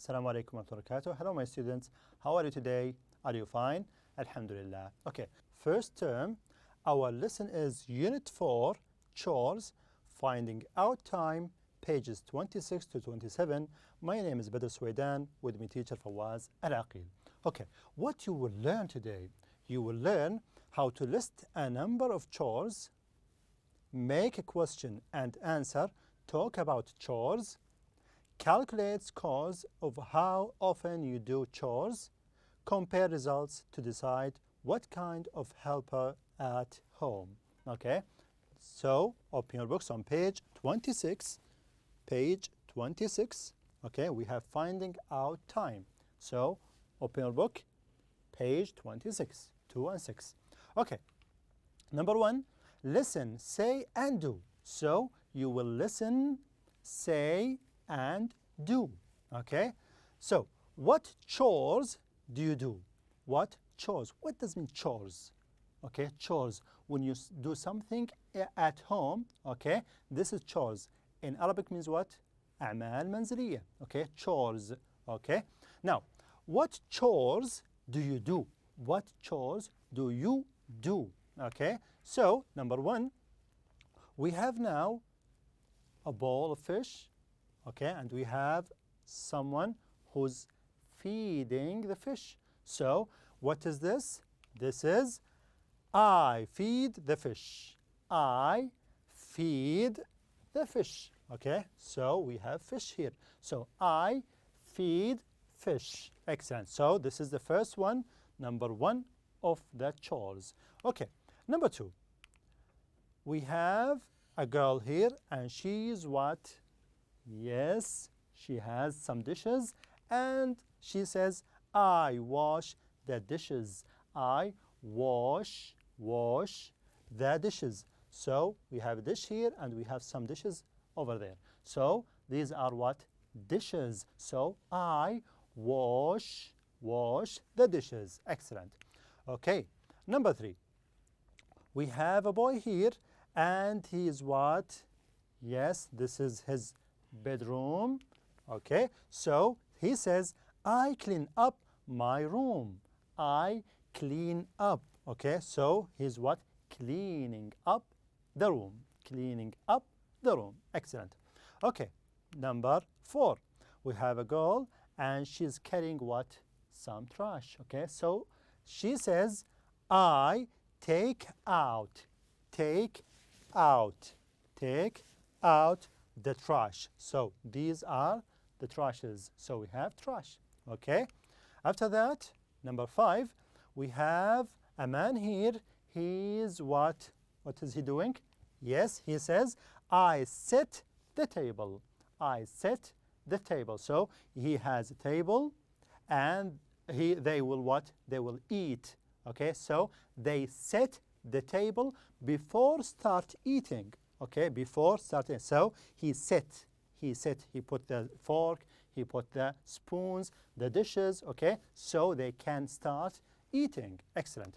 Assalamu alaikum wa barakatuh. Hello my students. How are you today? Are you fine? Alhamdulillah. Okay. First term, our lesson is Unit 4, Chores, Finding Out Time, pages 26 to 27. My name is Badr Swaidan, with me teacher Fawaz Al-Aqil. Okay. What you will learn today? You will learn how to list a number of chores, make a question and answer, talk about chores, calculate scores of how often you do chores, compare results to decide what kind of helper at home. Okay, so open your books on page 26. Page 26. Okay, we have finding out time. So open your book, page 26, 2 and 6. Okay, number 1, listen, say and do. So you will listen, say and do. Okay, so what chores do you do? What chores? What does mean chores? Okay, chores, when you do something at home, okay, this is chores. In Arabic means what? أعمال منزلية. Okay, chores. Okay, now what chores do you do? What chores do you do? Okay, so number 1, we have now a bowl of fish, okay, and we have someone who's feeding the fish. So what is this? This is I feed the fish. I feed the fish. Okay, so we have fish here. So I feed fish. Excellent. So this is the first one, number 1 of the chores. Okay, number 2. We have a girl here and she's what? Yes, she has some dishes and she says, I wash the dishes. I wash the dishes. So we have a dish here and we have some dishes over there. So these are what? Dishes. So I wash the dishes. Excellent. Okay, number 3. We have a boy here and he is what? Yes, this is his bedroom. Okay, so he says, I clean up my room. I clean up. Okay, so he's what? Cleaning up the room. Cleaning up the room. Excellent. Okay, number 4. We have a girl and she's carrying what? Some trash. Okay, so she says, I take out the trash. So these are the trashes. So we have trash. Okay, after that, number 5, we have a man here. He's what is he doing? Yes, he says, I set the table. I set the table. So he has a table and they will what? They will eat. Okay, so they set the table before start eating. Okay, before starting. So he put the fork, he put the spoons, the dishes, okay, so they can start eating. Excellent.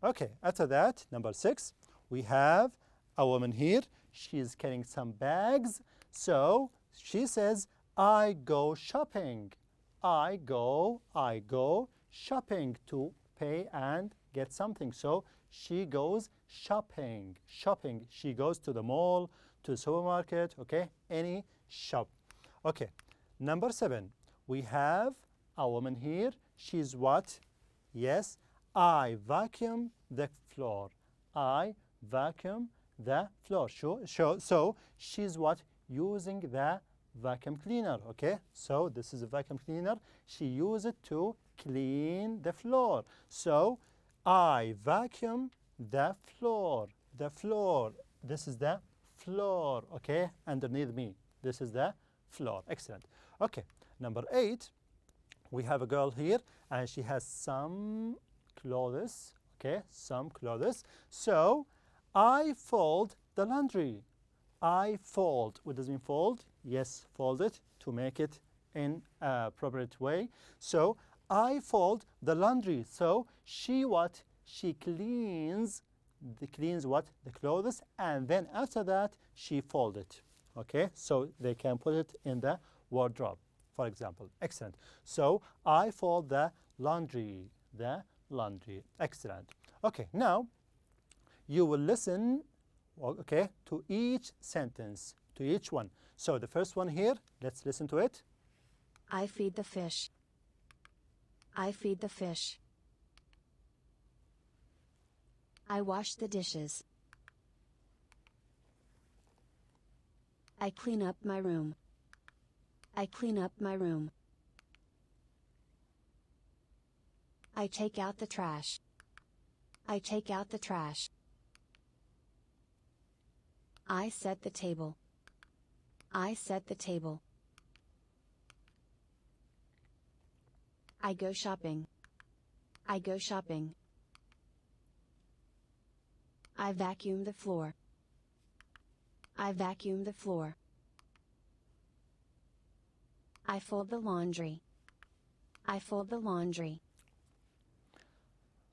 Okay, after that, number 6, we have a woman here. She's carrying some bags. So she says, I go shopping. I go shopping to pay and get something. So she goes shopping. She goes to the mall, to the supermarket, okay, any shop. Okay, number 7, we have a woman here. She's what? Yes, I vacuum the floor. I vacuum the floor. So she's what? Using the vacuum cleaner. Okay, so this is a vacuum cleaner. She uses it to clean the floor. So I vacuum the floor. The floor. This is the floor. Okay, underneath me. This is the floor. Excellent. Okay, number 8, we have a girl here and she has some clothes. Okay, some clothes. So I fold the laundry. I fold. What does it mean fold? Yes, fold it to make it in a appropriate way. So I fold the laundry. So she what? She cleans what? The clothes, and then after that she folds it. Okay, so they can put it in the wardrobe. for example. Excellent. So I fold the laundry. The laundry. Excellent. Okay, now you will listen, okay, to each sentence, to each one. So the first one here, let's listen to it. I feed the fish. I feed the fish. I wash the dishes. I clean up my room. I clean up my room. I take out the trash. I take out the trash. I set the table. I set the table. I go shopping. I go shopping. I vacuum the floor. I vacuum the floor. I fold the laundry. I fold the laundry.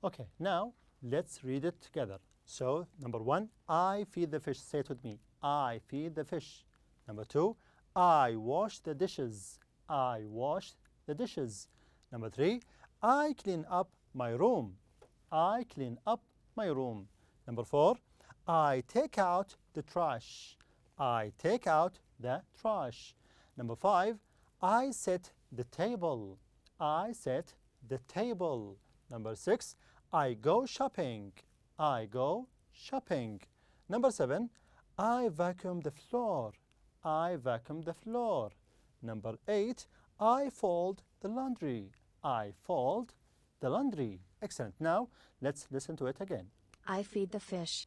Okay, now let's read it together. So, number one, I feed the fish. Say it with me. I feed the fish. Number two, I wash the dishes. I wash the dishes. Number three, I clean up my room. I clean up my room. Number four, I take out the trash. I take out the trash. Number five, I set the table. I set the table. Number six, I go shopping. I go shopping. Number seven, I vacuum the floor. I vacuum the floor. Number eight, I fold the laundry. I fold the laundry. Excellent. Now, let's listen to it again. I feed the fish.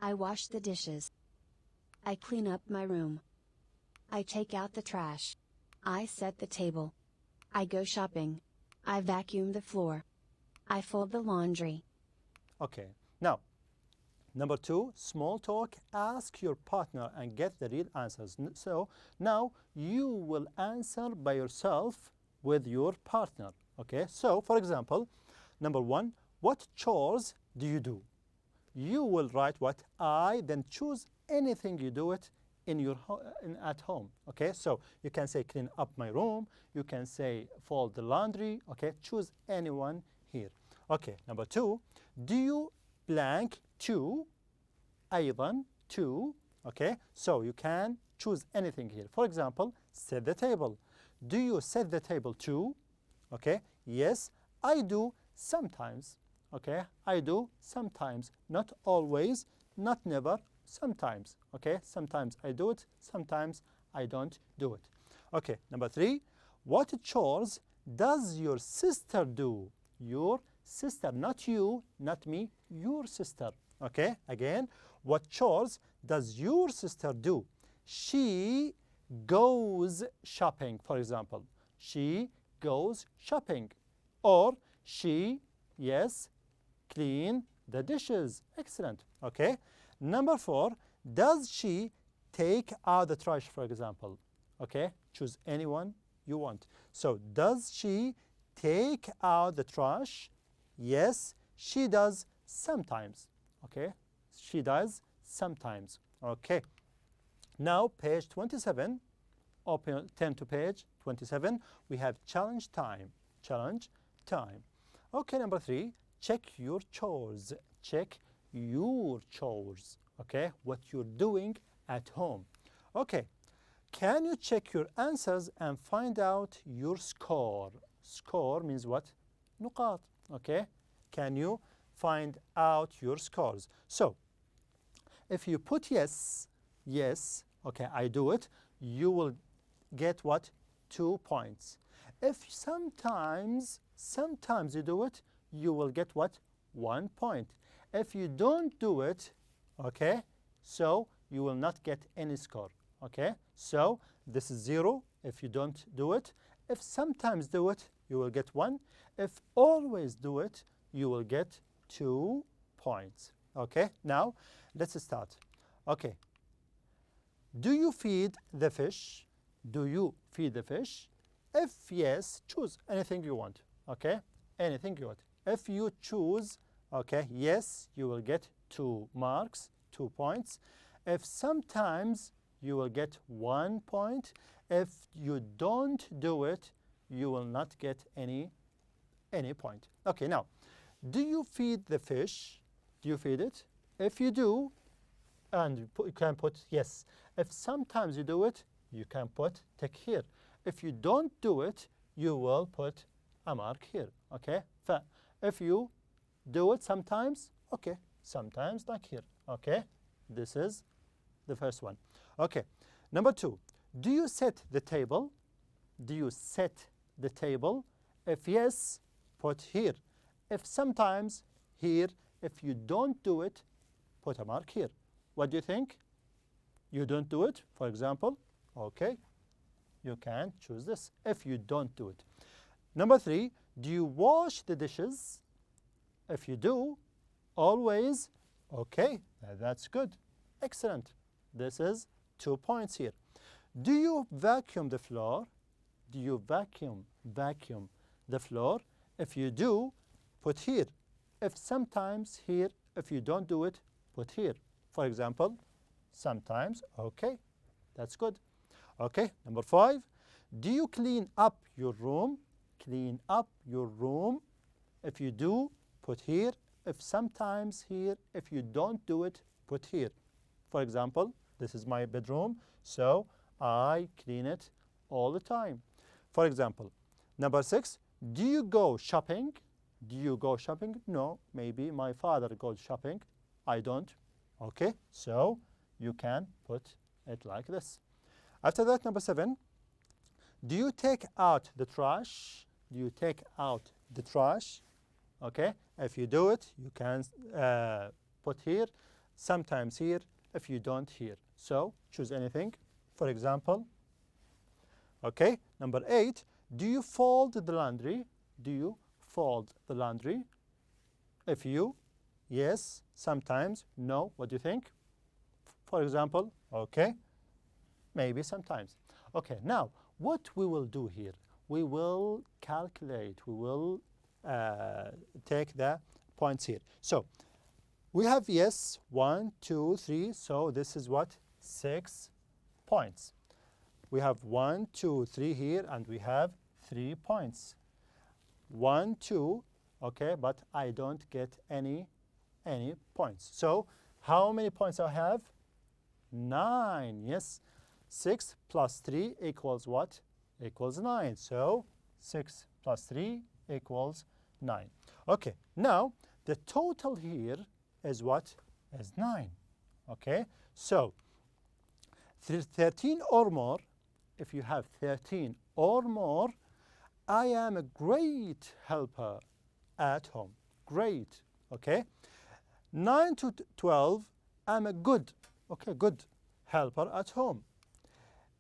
I wash the dishes. I clean up my room. I take out the trash. I set the table. I go shopping. I vacuum the floor. I fold the laundry. Okay. Now, number two, small talk. Ask your partner and get the real answers. So, now you will answer by yourself with your partner. Okay. So, for example, number one, what chores do you do? You will write what I, then choose anything you do it in your at home. Okay, so you can say clean up my room. You can say fold the laundry. Okay, choose anyone here. Okay, number two, do you blank to أيضا to? Okay, so you can choose anything here. For example, set the table. Do you set the table to? Okay, yes, I do sometimes. Okay, I do sometimes, not always, not never, sometimes. Okay, sometimes I do it, sometimes I don't do it. Okay, number three, what chores does your sister do? Your sister, not you, not me, your sister. Okay, again, what chores does your sister do? She goes shopping, for example. She goes shopping. Or she, yes, clean the dishes. Excellent. Okay. Number four, does she take out the trash, for example? Okay. Choose anyone you want. So, does she take out the trash? Yes, she does sometimes. Okay. She does sometimes. Okay. Now, page 27. Turn to page 27. We have challenge time. Challenge time. Okay, number three. Check your chores. Check your chores. Okay, what you're doing at home. Okay, can you check your answers and find out your score? Score means what? نقاط. Okay, can you find out your scores? So, if you put yes, yes, okay, I do it, you will get what? 2 points. If sometimes you do it, you will get what? 1 point. If you don't do it, okay, so you will not get any score. Okay, so this is 0 if you don't do it. If sometimes do it, you will get 1. If always do it, you will get 2 points. Okay, now let's start. Okay, do you feed the fish? Do you feed the fish? If yes, choose anything you want. Okay, anything you want. If you choose, okay, yes, you will get 2 marks, 2 points. If sometimes you will get 1 point. If you don't do it, you will not get any point. Okay, now, do you feed the fish? Do you feed it? If you do, and you can put yes. If sometimes you do it, you can put tick here. If you don't do it, you will put a mark here. Okay? If you do it sometimes, okay, sometimes like here. Okay? This is the first one. Okay. Number 2, do you set the table? Do you set the table? If yes, put here. If sometimes, here. If you don't do it, put a mark here. What do you think? You don't do it, for example? Okay, you can choose this if you don't do it. Number 3, do you wash the dishes? If you do, always, okay, that's good. Excellent. This is 2 points here. Do you vacuum the floor? Do you vacuum the floor? If you do, put here. If sometimes, here. If you don't do it, put here. For example, sometimes, okay, that's good. Okay, number 5, do you clean up your room? Clean up your room. If you do, put here. If sometimes, here. If you don't do it, put here. For example, this is my bedroom, so I clean it all the time. For example, number 6, do you go shopping? Do you go shopping? No, maybe my father goes shopping. I don't. Okay, so you can put it like this. After that, number 7, do you take out the trash? Do you take out the trash? Okay, if you do it, you can put here, sometimes here, if you don't, here. So choose anything. For example, okay, number 8, do you fold the laundry? Do you fold the laundry? If you, yes, sometimes, no, what do you think? For example, okay, maybe sometimes. Okay, now what we will do here, we will calculate, we will take the points here. So we have yes, 1, 2, 3, so this is what? 6 points. We have 1, 2, 3 here, and we have 3 points. 1, 2, okay, but I don't get any points. So how many points I have? 9, yes. 6 plus 3 equals what? Equals 9. So 6 plus 3 equals 9. Okay, now the total here is what? Is 9. Okay, so 13 or more, if you have 13 or more, I am a great helper at home. Great, okay? 9 to 12, I'm a good, okay, good helper at home.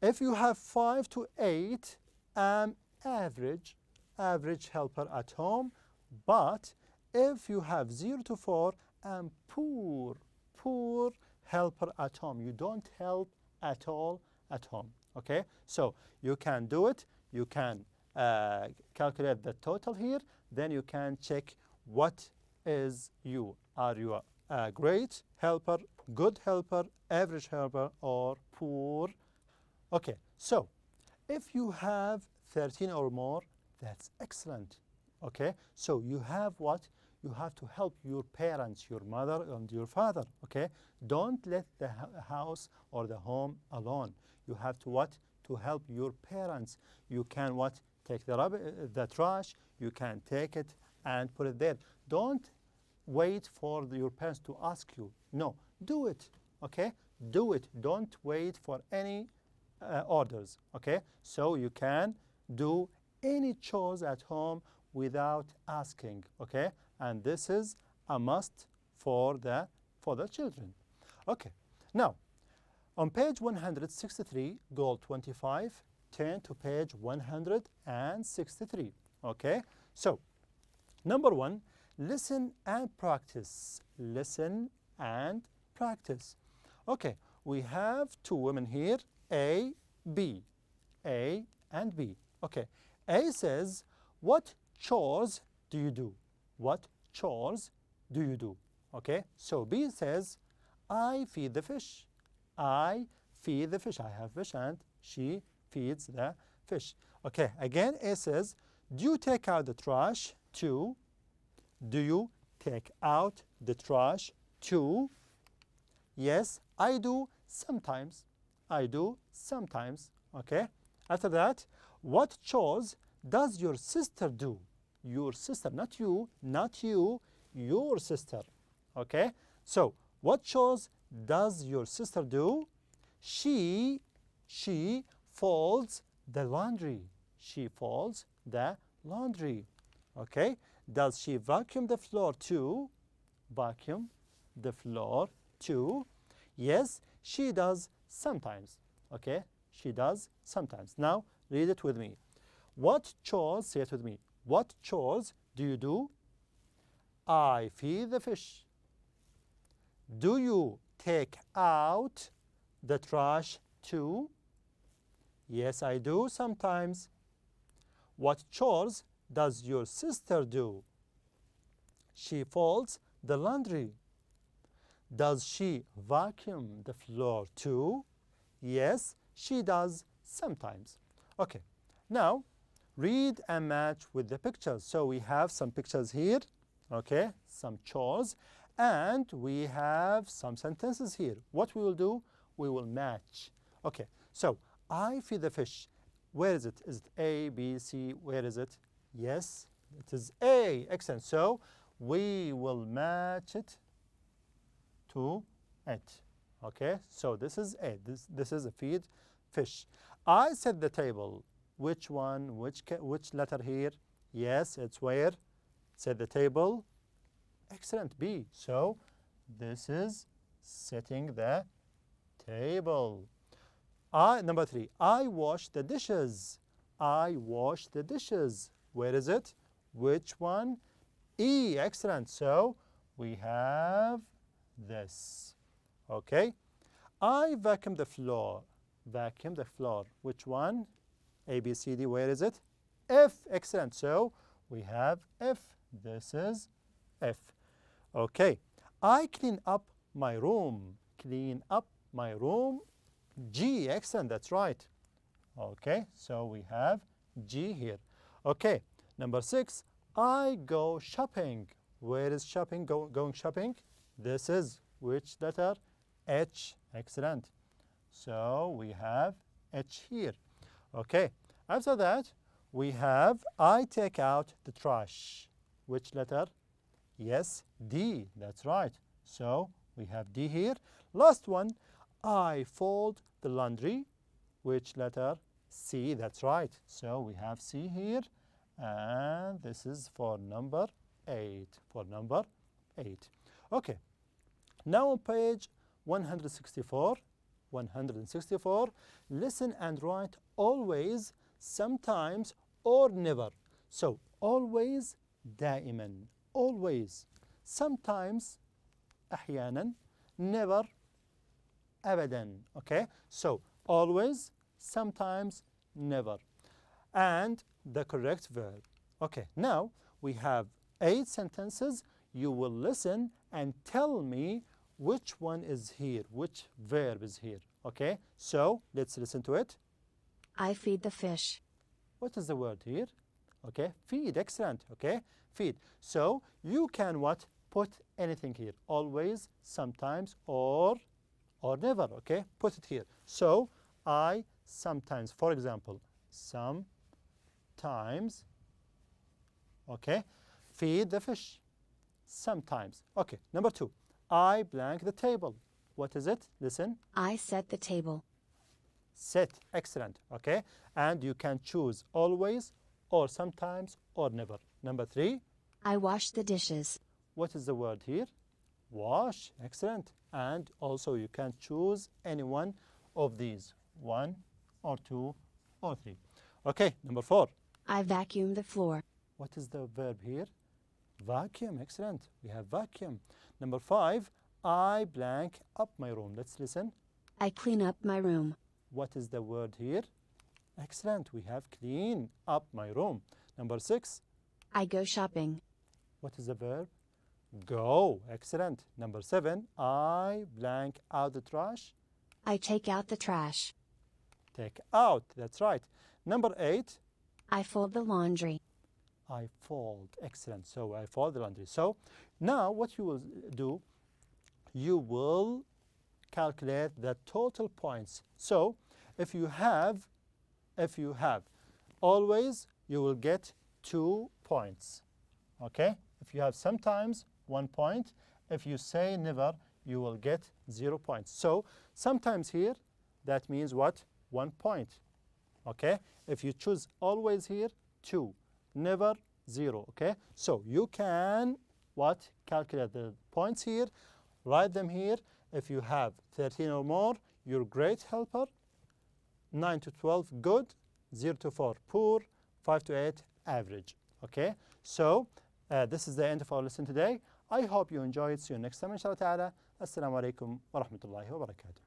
If you have 5 to 8, I'm average helper at home. But if you have 0 to 4, I'm poor helper at home. You don't help at all at home, okay? So you can do it. You can calculate the total here. Then you can check what is you. Are you a great helper, good helper, average helper, or poor? Okay, so if you have 13 or more, that's excellent. Okay, so you have what? You have to help your parents, your mother and your father. Okay, don't let the house or the home alone. You have to what? To help your parents. You can what? Take the trash. You can take it and put it there. Don't wait for your parents to ask you. No, do it. Okay, do it. Don't wait for any orders. Okay, so you can do any chores at home without asking. Okay, and this is a must for the children. Okay, now on page 163, goal 25, turn to page 163. Okay, so number 1, listen and practice. Listen and practice. Okay, we have 2 women here, A, B. A and B. Okay, A says, what chores do you do? What chores do you do? Okay, so B says, I feed the fish. I feed the fish. I have fish and she feeds the fish. Okay, again A says, do you take out the trash too? Do you take out the trash too? Yes, I do sometimes. I do sometimes. Okay, after that, what chores does your sister do? Your sister, not you, not you, your sister. Okay, so what chores does your sister do? She folds the laundry. She folds the laundry. Okay, does she vacuum the floor too? Vacuum the floor too? Yes, she does sometimes. Okay, she does sometimes. Now read it with me. What chores, say it with me, what chores do you do? I feed the fish. Do you take out the trash too? Yes, I do sometimes. What chores does your sister do? She folds the laundry. Does she vacuum the floor too? Yes, she does sometimes. Okay, now read and match with the pictures. So we have some pictures here, okay, some chores, and we have some sentences here. What we will do, we will match. Okay, so I feed the fish. Where is it? Is it A, B, C? Where is it? Yes, it is A. Excellent. So we will match it to it. Okay, so this is A. This is a feed fish. I set the table. Which one? Which letter here? Yes, it's where? Set the table. Excellent, B. So this is setting the table. Number 3. I wash the dishes. I wash the dishes. Where is it? Which one? E. Excellent. So we have this. Okay. I vacuum the floor. Vacuum the floor. Which one? A, B, C, D. Where is it? F. Excellent. So we have F. This is F. Okay. I clean up my room. Clean up my room. G. Excellent. That's right. Okay. So we have G here. Okay. Number 6. I go shopping. Where is shopping? Going shopping? This is which letter? H. Excellent. So we have H here. Okay. After that, we have I take out the trash. Which letter? Yes, D. That's right. So we have D here. Last one, I fold the laundry. Which letter? C. That's right. So we have C here. And this is for number 8. For number 8. Okay. Now on page 164, listen and write always, sometimes, or never. So always, دائما, always, sometimes, أحيانا, never, أبدا. Okay, so always, sometimes, never, and the correct verb. Okay, now we have 8 sentences. You will listen and tell me which one is here, which verb is here. Okay, so let's listen to it. I feed the fish. What is the word here? Okay, feed. Excellent. Okay, feed. So you can what? Put anything here. Always, sometimes, or never. Okay, put it here. So I sometimes, for example, sometimes, okay, feed the fish. Sometimes. Okay, number 2. I blank the table. What is it? Listen. I set the table. Set. Excellent. Okay, and you can choose always, or sometimes, or never. Number 3. I wash the dishes. What is the word here? Wash. Excellent. And also you can choose any one of these. 1 or 2 or 3. Okay, number 4. I vacuum the floor. What is the verb here? Vacuum. Excellent. We have vacuum. Number 5. I blank up my room. Let's listen. I clean up my room. What is the word here? Excellent. We have clean up my room. Number 6. I go shopping. What is the verb? Go. Excellent. Number 7. I blank out the trash. I take out the trash. Take out, that's right. Number 8, I fold the laundry. I fold. Excellent. So I fold the laundry. So now what you will do, you will calculate the total points. So if you have, always you will get 2 points. Okay? If you have sometimes 1 point, if you say never, you will get 0 points. So sometimes here, that means what? 1 point. Okay? If you choose always here, 2. Never, 0. Okay? So you can what? Calculate the points here, write them here. If you have 13 or more, you're great helper. 9 to 12, good. 0 to 4, poor. 5 to 8, average. Okay? So this is the end of our lesson today. I hope you enjoyed. See you next time, inshallah ta'ala. Assalamu alaikum wa rahmatullahi wa barakatuh.